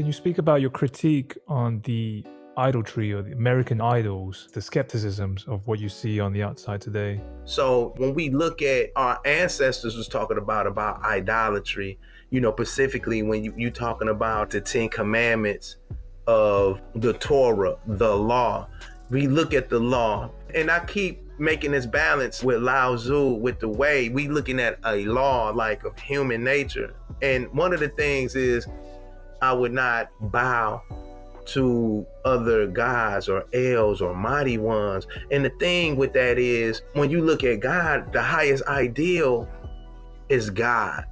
Can you speak about your critique on the idolatry or the American idols, the skepticisms of what you see on the outside today? So when we look at our ancestors was talking about idolatry, specifically when you talking about the 10 commandments of the Torah, the law, we look at the law, and I keep making this balance with Lao Tzu, with the way we looking at a law like of human nature. And one of the things is I would not bow to other gods or els or mighty ones. And the thing with that is, when you look at God, the highest ideal is God.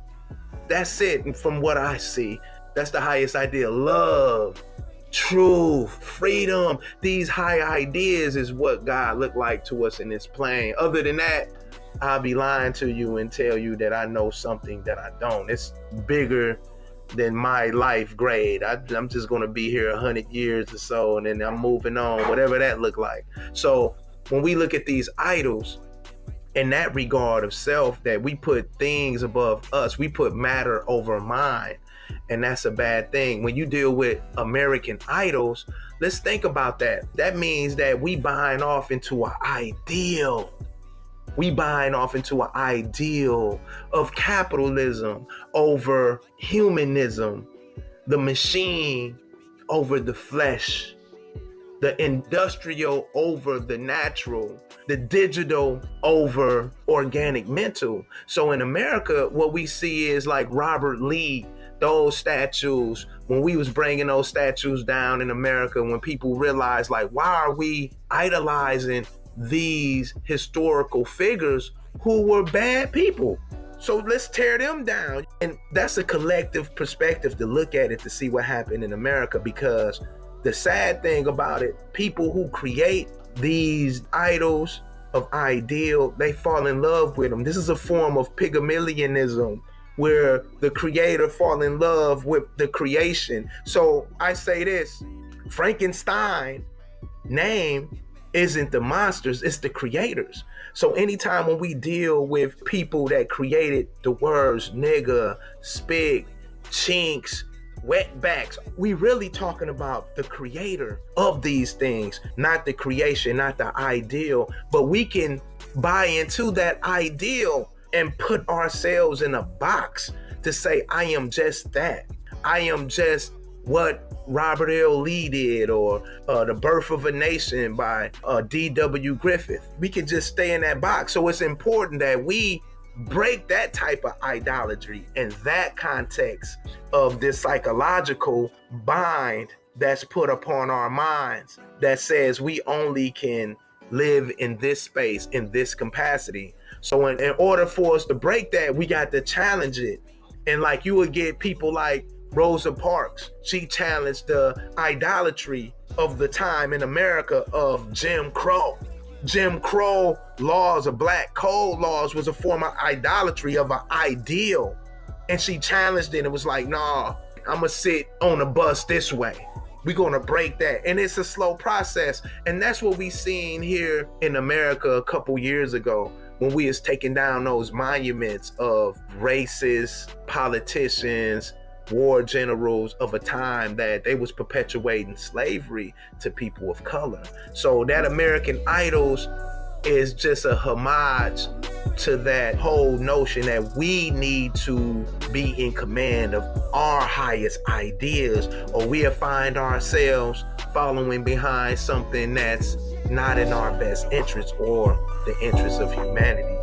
That's it. And from what I see, that's the highest ideal. Love, truth, freedom. These high ideas is what God looked like to us in this plane. Other than that, I'll be lying to you and tell you that I know something that I don't. It's bigger than my life grade. I'm just going to be here 100 years or so, and then I'm moving on, whatever that look like. So when we look at these idols, in that regard of self, that we put things above us, we put matter over mind, and that's a bad thing. When you deal with American idols, let's think about that. That means that we buying off into an ideal. We buying off into an ideal of capitalism over humanism, the machine over the flesh, the industrial over the natural, the digital over organic mental. So in America, what we see is like Robert Lee, those statues, when we was bringing those statues down in America, when people realized, like, why are we idolizing these historical figures who were bad people? So let's tear them down. And that's a collective perspective to look at it, to see what happened in America. Because the sad thing about it, people who create these idols of ideal, they fall in love with them. This is a form of Pygmalionism, where the creator fall in love with the creation. So I say this, Frankenstein name isn't the monsters, it's the creators. So anytime when we deal with people that created the words nigga, spig, chinks, wetbacks, we really talking about the creator of these things, not the creation, not the ideal. But we can buy into that ideal and put ourselves in a box to say, I am just that. I am just what Robert L. Lee did, or The Birth of a Nation by D.W. Griffith. We can just stay in that box. So it's important that we break that type of idolatry and that context of this psychological bind that's put upon our minds that says we only can live in this space, in this capacity. So in order for us to break that, we got to challenge it. And like you would get people like Rosa Parks, she challenged the idolatry of the time in America of Jim Crow. Jim Crow laws, or black code laws, was a form of idolatry of an ideal. And she challenged it and was like, nah, I'm gonna sit on a bus this way. We're gonna break that. And it's a slow process. And that's what we seen here in America a couple years ago, when we was taking down those monuments of racist politicians, war generals of a time that they was perpetuating slavery to people of color. So that American idols is just a homage to that whole notion that we need to be in command of our highest ideas, or we'll find ourselves following behind something that's not in our best interest or the interest of humanity.